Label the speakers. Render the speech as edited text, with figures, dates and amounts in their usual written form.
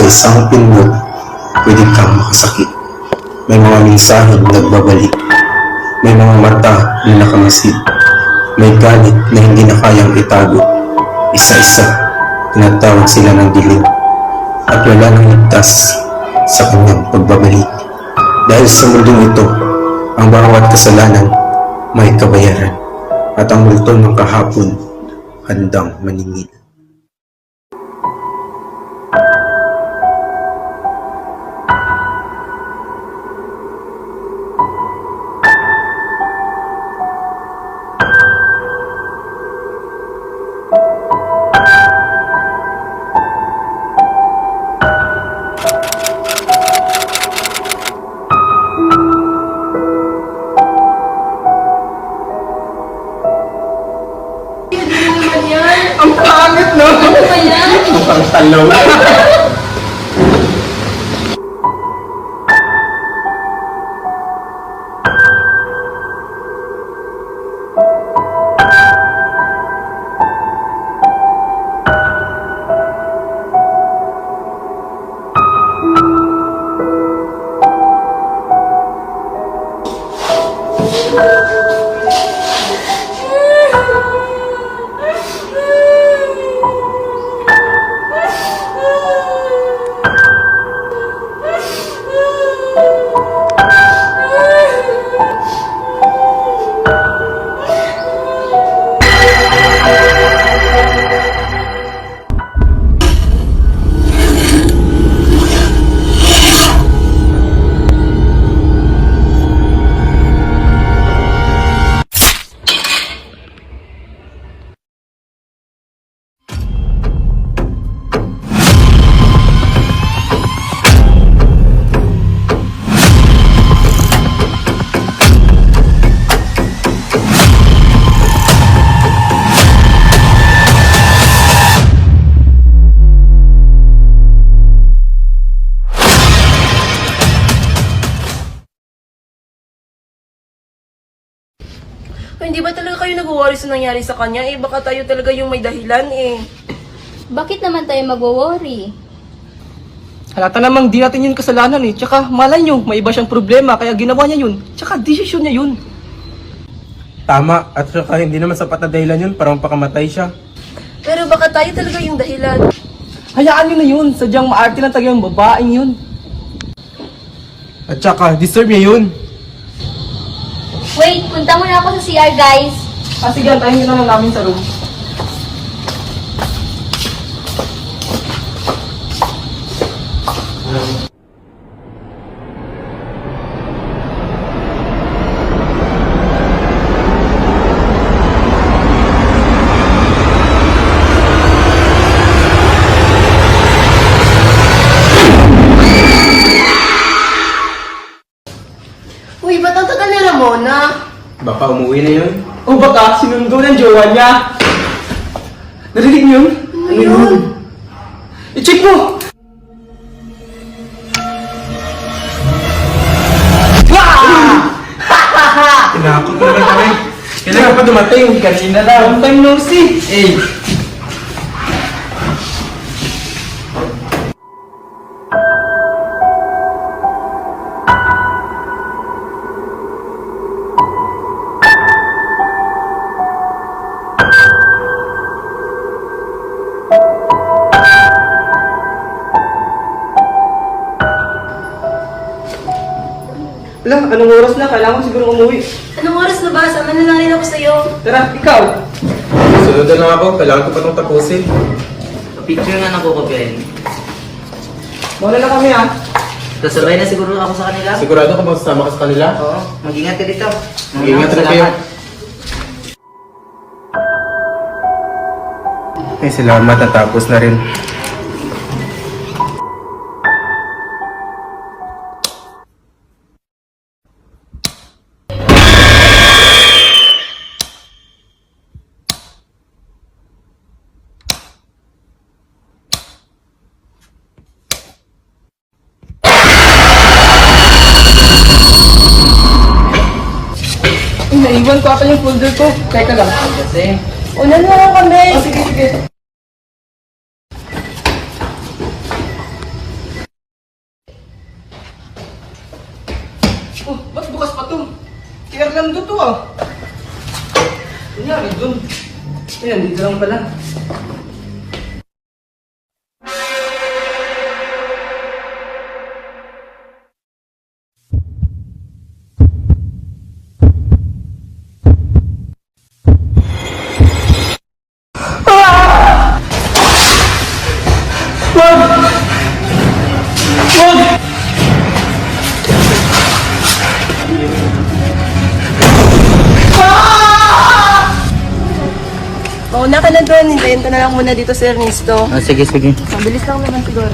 Speaker 1: isang pindot, pwede kang makasakit. May mga mensaheng nagbabalik. May mga mata na nakamasid. May galit na hindi na kayang itago. Isa-isa, tinatawag sila ng dilim. At wala nang ligtas sa kanyang pagbabalik. Dahil sa mundong ito, ang bawat kasalanan may kabayaran. At ang multo ng kahapon, handang maningil.
Speaker 2: Ang pangit, no?
Speaker 3: Ano ba yan?
Speaker 1: Mukhang talong.
Speaker 2: Hindi ba talaga kayo nag-worry sa nangyari sa kanya? Eh, baka tayo talaga yung may dahilan eh.
Speaker 3: Bakit naman tayo mag-worry?
Speaker 4: Halata namang di natin yun kasalanan eh. Tsaka malay nyo, may iba siyang problema kaya ginawa niya yun. Tsaka desisyon niya yun.
Speaker 1: Tama, at saka hindi naman sapat na dahilan yun para mapakamatay siya.
Speaker 2: Pero baka tayo talaga yung dahilan.
Speaker 4: Hayaan nyo na yun. Sadyang maarte lang talaga yung babaeng yun.
Speaker 1: At saka, deserve niya yun.
Speaker 3: Wait, punta muna ako sa CR, guys.
Speaker 4: Sige, antayin nyo na lang namin sa room.
Speaker 2: Uy, ba't ang tagal ni Ramona?
Speaker 1: Baka umuwi na yun.
Speaker 4: O baka sinundo ng jowa niya. Narinig niyo yun?
Speaker 2: Ano yun?
Speaker 4: I-check mo!
Speaker 1: Tinakot na naman kami. Kailangan pa dumating.
Speaker 4: Kanina lang. Long time no see. Eh. Alam, anong oras na? Kailangan ko siguro umuwi.
Speaker 2: Anong oras na ba? Sama na lang rin ako sa'yo.
Speaker 4: Tara, ikaw.
Speaker 1: Sunod na lang ako. Kailangan ko pa itong tapusin.
Speaker 5: Picture nga nakukopyahin.
Speaker 4: Muna na kami ah.
Speaker 5: Kasabay na siguro ako sa kanila.
Speaker 1: Sigurado ka ba sasama ka sa kanila?
Speaker 5: Oo, mag-ingat ka dito.
Speaker 1: Mag-ingat rin kayo. Ay, salamat. Natapos na rin.
Speaker 4: Naiwan ko ata yung folder ko. Teka lang.
Speaker 5: Kasi,
Speaker 2: Unan na lang kami.
Speaker 4: Sige, sige. Si Erlando to ah. Kunyari dun. Ayan, dito lang pala.
Speaker 2: Mauna ka na doon, hintayin ka na lang muna dito si Ernesto.
Speaker 5: Sige, sige.
Speaker 2: Mabilis lang naman siguro.